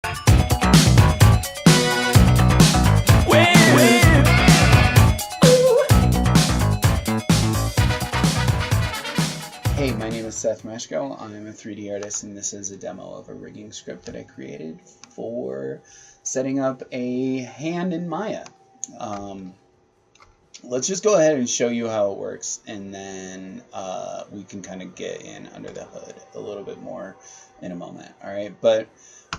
Hey, my name is Seth Meshko. I'm a 3D artist, and this is a demo of a rigging script that I created for setting up a hand in Maya. Let's just go ahead and show you how it works, and then we can kind of get in under the hood a little bit more in a moment. All right, but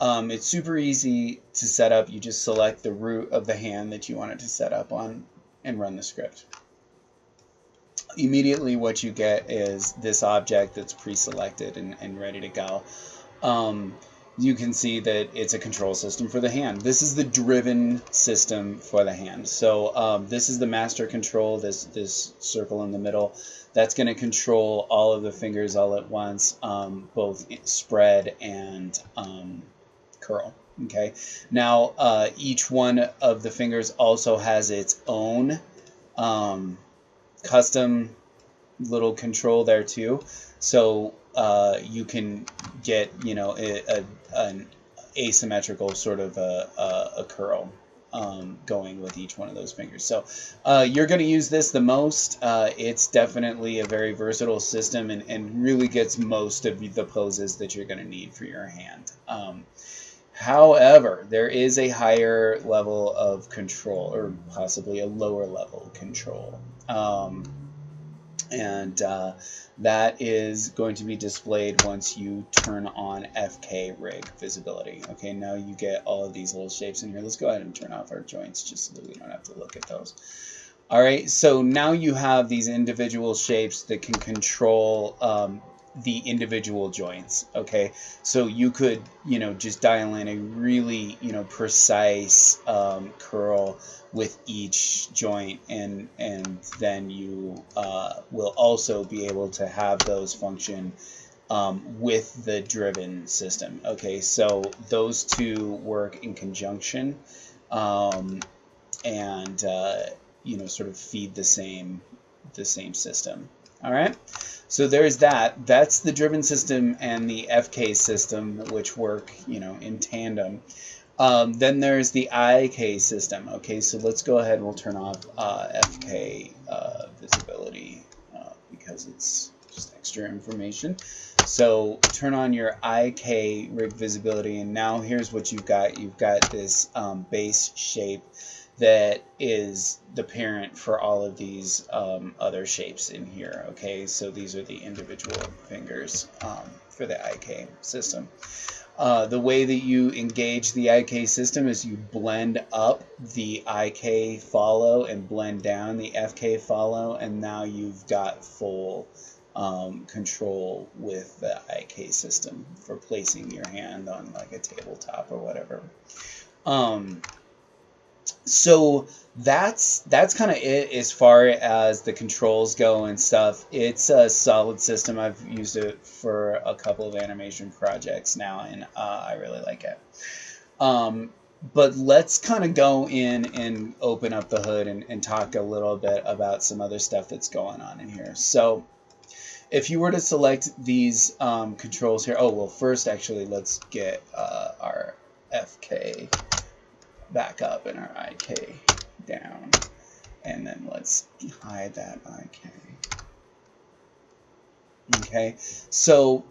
it's super easy to set up. You just select the root of the hand that you want it to set up on and run the script. Immediately what you get is this object that's pre-selected and ready to go. You can see that it's a control system for the hand. This is the driven system for the hand. So this is the master control, this circle in the middle. That's going to control all of the fingers all at once, both spread and curl. Okay. Now each one of the fingers also has its own custom little control there too, so you can get, you know, an asymmetrical sort of a curl going with each one of those fingers. So you're going to use this the most. It's definitely a very versatile system and really gets most of the poses that you're going to need for your hand. However, there is a higher level of control, or possibly a lower level control. That is going to be displayed once you turn on FK rig visibility. Okay, now you get all of these little shapes in here. Let's go ahead and turn off our joints just so that we don't have to look at those. All right, so now you have these individual shapes that can control the individual joints. Okay, so you could, you know, just dial in a really, you know, precise curl with each joint, and then you will also be able to have those function with the driven system. Okay, so those two work in conjunction, and you know, sort of feed the same system. All right, so there's that. That's the driven system and the FK system, which work, you know, in tandem. Then there's the IK system. Okay, so let's go ahead and we'll turn off FK visibility because it's just extra information. So turn on your IK rig visibility, and now here's what you've got. You've got this base shape that is the parent for all of these other shapes in here. Okay, so these are the individual fingers for the IK system. The way that you engage the IK system is you blend up the IK follow and blend down the FK follow, and now you've got full control with the IK system for placing your hand on like a tabletop or whatever. So that's kind of it as far as the controls go and stuff. It's a solid system. I've used it for a couple of animation projects now, and I really like it. But let's kind of go in and open up the hood and talk a little bit about some other stuff that's going on in here. So if you were to select these controls here, oh, well, first actually let's get our FK back up and our IK down, and then let's hide that IK. Okay, so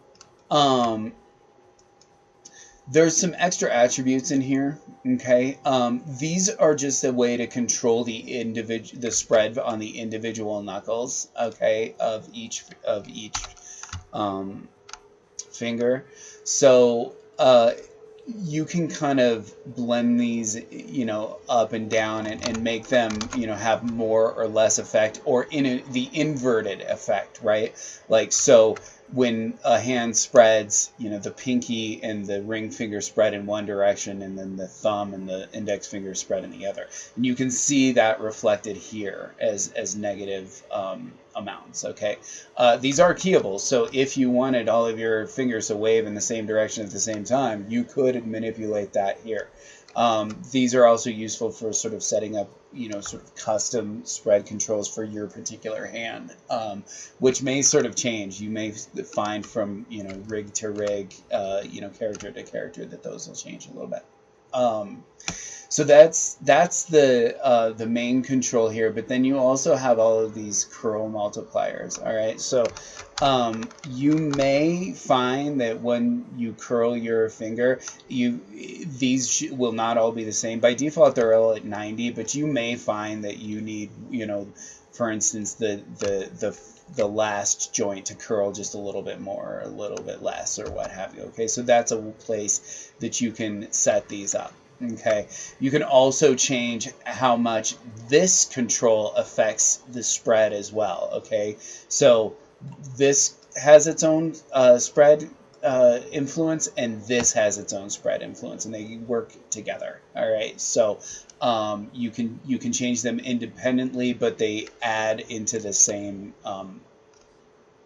there's some extra attributes in here. Okay, these are just a way to control the spread on the individual knuckles. Okay, of each finger. So you can kind of blend these, you know, up and down and make them, you know, have more or less effect, or the inverted effect, right? Like, so when a hand spreads, you know, the pinky and the ring finger spread in one direction, and then the thumb and the index finger spread in the other. And you can see that reflected here as negative amounts. Okay, these are keyable, so if you wanted all of your fingers to wave in the same direction at the same time, you could manipulate that here. These are also useful for sort of setting up, sort of custom spread controls for your particular hand, which may sort of change. You may find from, rig to rig, character to character, that those will change a little bit. So that's the main control here, but then you also have all of these curl multipliers. All right, so you may find that when you curl your finger, these will not all be the same. By default, they're all at 90, but you may find that you need, for instance, the last joint to curl just a little bit more, or a little bit less, or what have you. Okay, so that's a place that you can set these up. Okay, you can also change how much this control affects the spread as well. Okay, so this has its own spread influence, and this has its own spread influence, and they work together. All right, so you can change them independently, but they add into the same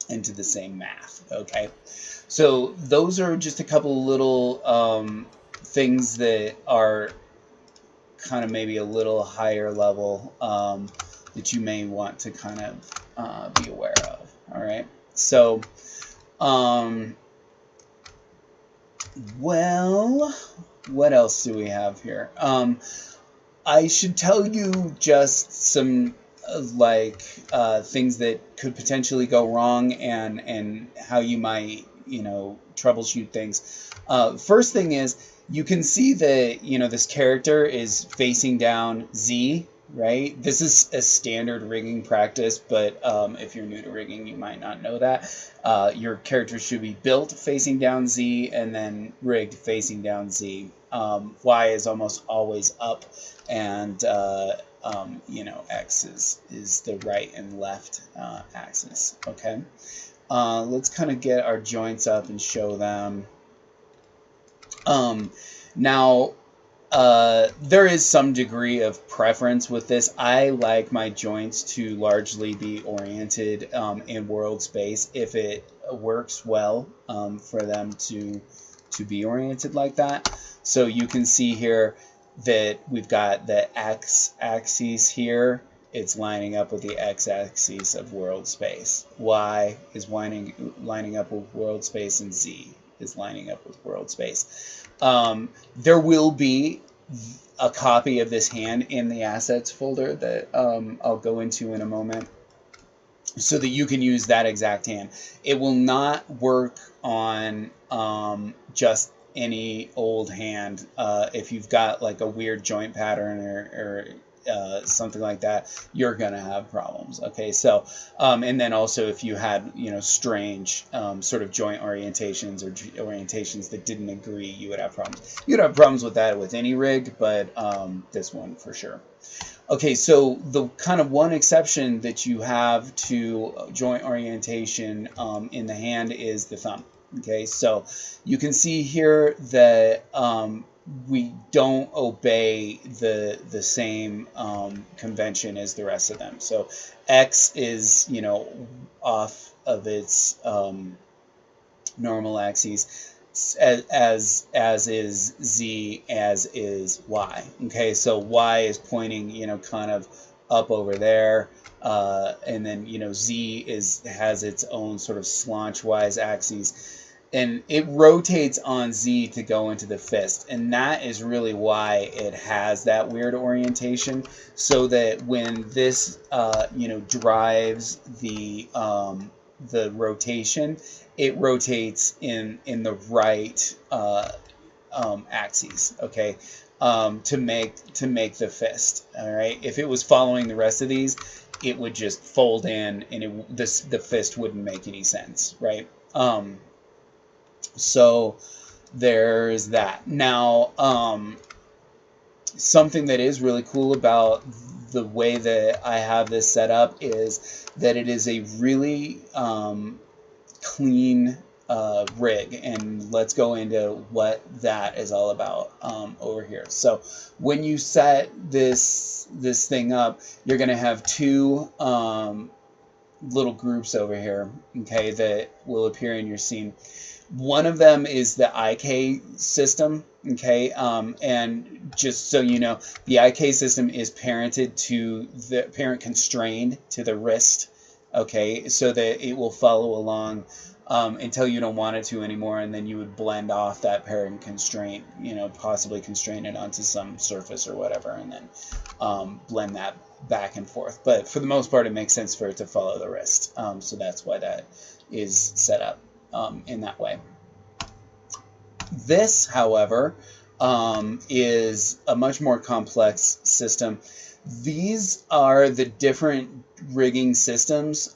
math. Okay, so those are just a couple little things that are kind of maybe a little higher level that you may want to kind of be aware of. All right, so well, what else do we have here? I should tell you just some things that could potentially go wrong, and how you might troubleshoot things. First thing is, you can see that this character is facing down Z, right? This is a standard rigging practice, but if you're new to rigging, you might not know that. Your character should be built facing down Z, and then rigged facing down Z. Y is almost always up, and X is the right and left axis. Okay, let's kind of get our joints up and show them. Now, there is some degree of preference with this. I like my joints to largely be oriented in world space, if it works well for them to be oriented like that. So you can see here that we've got the x-axis here. It's lining up with the x-axis of world space. Y is lining up with world space, and Z is lining up with world space. There will be a copy of this hand in the assets folder that I'll go into in a moment, so that you can use that exact hand. It will not work on just any old hand. If you've got like a weird joint pattern or something like that, you're gonna have problems. Okay, so and then also if you had strange sort of joint orientations, or orientations that didn't agree, you would have problems. You'd have problems with that with any rig, but this one for sure. Okay, so the kind of one exception that you have to joint orientation in the hand is the thumb. Okay, so you can see here that we don't obey the same convention as the rest of them. So X is off of its normal axis, as is Z, as is Y. Okay, so Y is pointing kind of up over there, and then Z has its own sort of slanchwise axes. And it rotates on Z to go into the fist, and that is really why it has that weird orientation, so that when this drives the rotation, it rotates in the right axes. Okay, to make the fist. All right, if it was following the rest of these, it would just fold in, and the fist wouldn't make any sense, right? So there's that. Now, something that is really cool about the way that I have this set up is that it is a really clean rig, and let's go into what that is all about over here. So when you set this thing up, you're going to have two little groups over here, okay, that will appear in your scene. One of them is the IK system, okay, and just so you know, the IK system is parent constrained to the wrist, okay, so that it will follow along until you don't want it to anymore, and then you would blend off that parent constraint, possibly constrain it onto some surface or whatever, and then blend that back and forth. But for the most part, it makes sense for it to follow the wrist, so that's why that is set up in that way. This, however, is a much more complex system. These are the different rigging systems.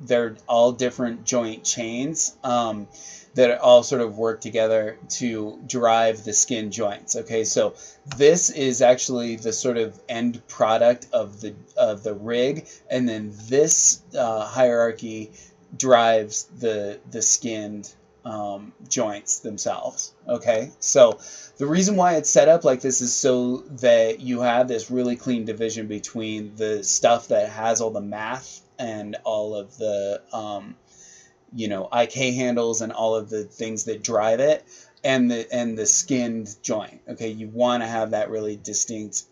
They're all different joint chains that all sort of work together to drive the skin joints. Okay, so this is actually the sort of end product of the rig, and then this hierarchy drives the skinned joints themselves. Okay, so the reason why it's set up like this is so that you have this really clean division between the stuff that has all the math and all of the IK handles and all of the things that drive it, and the skinned joint. Okay, you want to have that really distinct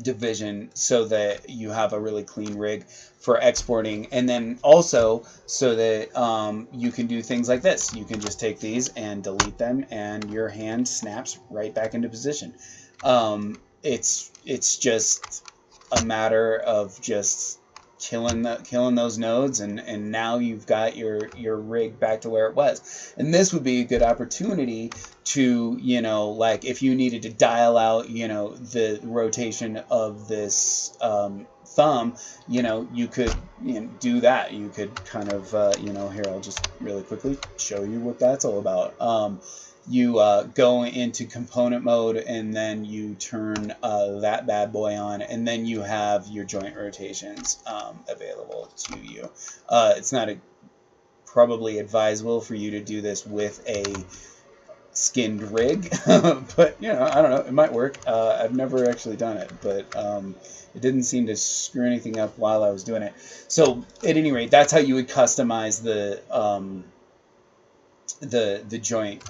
division so that you have a really clean rig for exporting, and then also so that you can do things like this. You can just take these and delete them, and your hand snaps right back into position. It's just a matter of just killing those nodes, and now you've got your rig back to where it was. And this would be a good opportunity to, like if you needed to dial out, the rotation of this thumb, you could do that. You could kind of, here, I'll just really quickly show you what that's all about. You go into component mode, and then you turn that bad boy on, and then you have your joint rotations available to you. It's not probably advisable for you to do this with a skinned rig, but I don't know, it might work. I've never actually done it, but it didn't seem to screw anything up while I was doing it. So at any rate, that's how you would customize the joint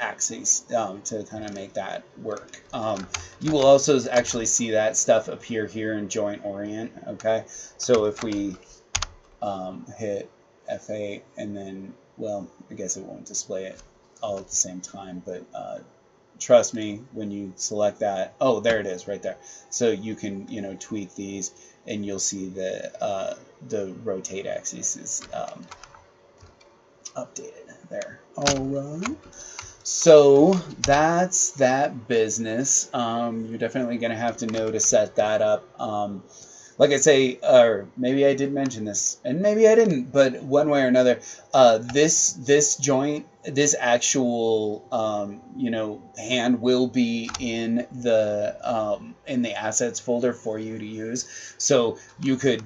axes to kind of make that work. You will also actually see that stuff appear here in joint orient. Okay, so if we hit F8 and then, well, I guess it won't display it all at the same time, but trust me, when you select that, oh, there it is right there. So you can tweak these, and you'll see the rotate axis is updated there. All right. So that's that business. You're definitely going to have to know to set that up. Like I say, or maybe I did mention this, and maybe I didn't, but one way or another, this joint, this actual, hand will be in the assets folder for you to use. So you could,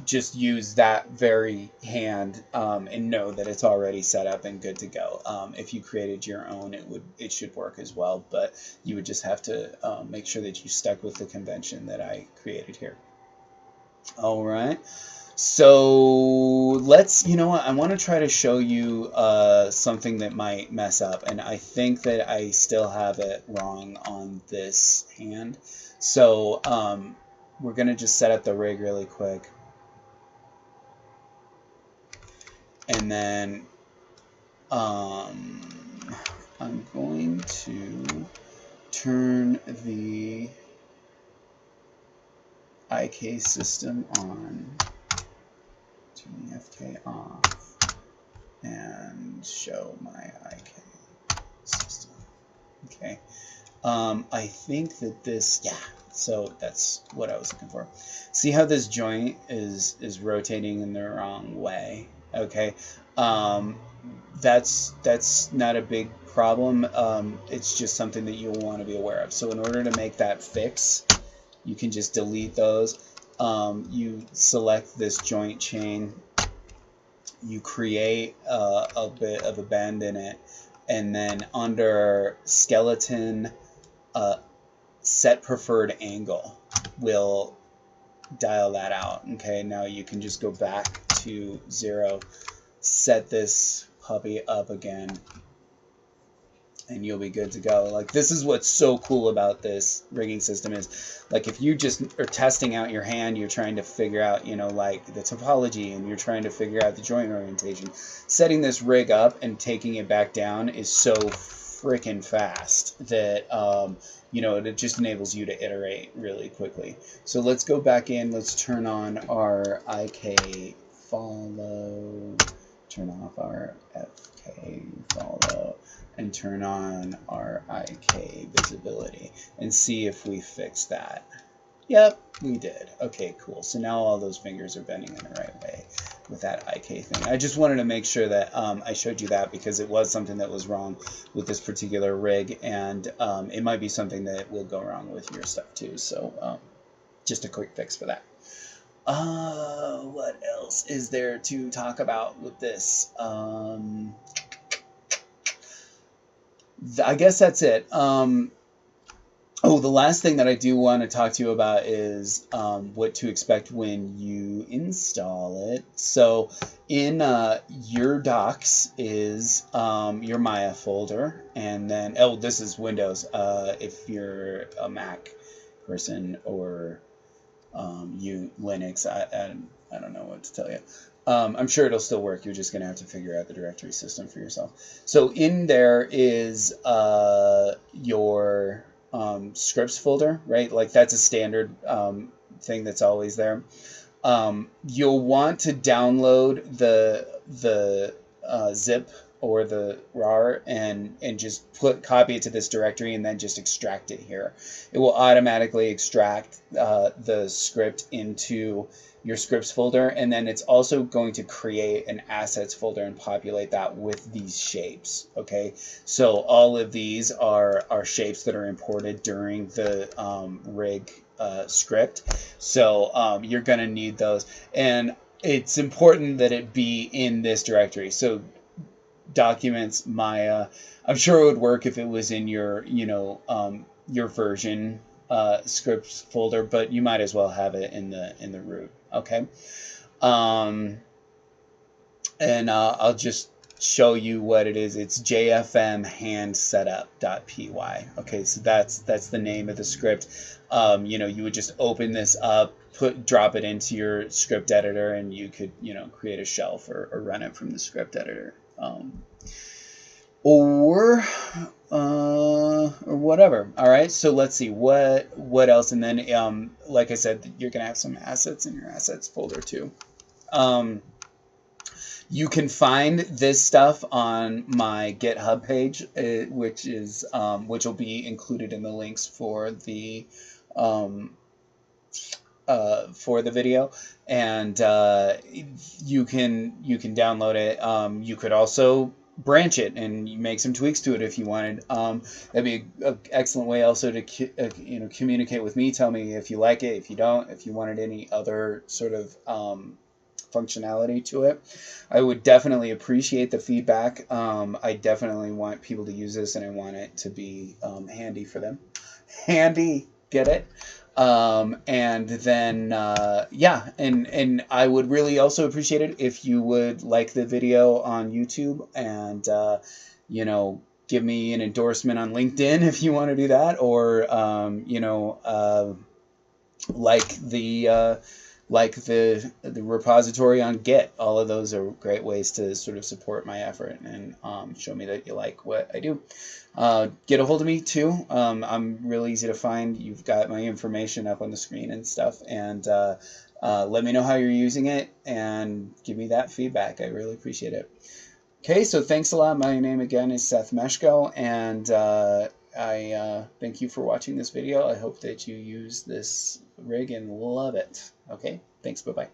just use that very hand and know that it's already set up and good to go. If you created your own, it should work as well, but you would just have to make sure that you stuck with the convention that I created here. All right, so let's, I want to try to show you something that might mess up, and I think that I still have it wrong on this hand. So we're going to just set up the rig really quick. And then I'm going to turn the IK system on, turn the FK off, and show my IK system. Okay. I think that this, yeah, so that's what I was looking for. See how this joint is rotating in the wrong way? Okay, that's not a big problem. It's just something that you'll want to be aware of. So in order to make that fix, you can just delete those. You select this joint chain, you create a bit of a bend in it, and then under skeleton, set preferred angle will dial that out. Okay, now you can just go back to 0, set this puppy up again, and you'll be good to go. Like, this is what's so cool about this rigging system is, like, if you just are testing out your hand, you're trying to figure out, you know, like, the topology, and you're trying to figure out the joint orientation. Setting this rig up and taking it back down is so freaking fast that, you know, it just enables you to iterate really quickly. So let's go back in. Let's turn on our IK follow, turn off our FK follow, and turn on our IK visibility and see if we fix that. Yep, we did. Okay, cool. So now all those fingers are bending in the right way with that IK thing. I just wanted to make sure that I showed you that, because it was something that was wrong with this particular rig, and it might be something that will go wrong with your stuff too. So just a quick fix for that. What else is there to talk about with this? I guess that's it. Oh, the last thing that I do want to talk to you about is what to expect when you install it. So in your docs is your Maya folder, and then, oh, this is Windows. If you're a Mac person, or you Linux, I don't know what to tell you. I'm sure it'll still work. You're just going to have to figure out the directory system for yourself. So in there is your scripts folder, right? Like, that's a standard thing that's always there. You'll want to download the zip or the RAR and just copy it to this directory, and then just extract it here. It will automatically extract the script into your scripts folder, and then it's also going to create an assets folder and populate that with these shapes. Okay, so all of these are shapes that are imported during the rig script. So you're going to need those, and it's important that it be in this directory. So documents, Maya. I'm sure it would work if it was in your, you know, your version scripts folder, but you might as well have it in the root. Okay, and I'll just show you what it is. It's jfm handsetup.py. Okay, so that's the name of the script. You know, you would just open this up, drop it into your script editor, and you could, you know, create a shelf or run it from the script editor. Or whatever. All right, so let's see what else, and then like I said, you're gonna have some assets in your assets folder too. You can find this stuff on my GitHub page, which will be included in the links for the video, and you can download it. You could also branch it and make some tweaks to it if you wanted. That'd be an excellent way also to you know, communicate with me. Tell me if you like it, if you don't, if you wanted any other sort of functionality to it. I would definitely appreciate the feedback. I definitely want people to use this, and I want it to be handy for them. Handy, get it? And then yeah, and I would really also appreciate it if you would like the video on YouTube, and you know, give me an endorsement on LinkedIn if you want to do that, or you know, like the repository on Git. All of those are great ways to sort of support my effort and show me that you like what I do. Get a hold of me too. I'm really easy to find. You've got my information up on the screen and stuff, and let me know how you're using it and give me that feedback. I really appreciate it. Okay, so thanks a lot. My name again is Seth Meshko, and I thank you for watching this video. I hope that you use this rig and love it. Okay, thanks. Bye-bye.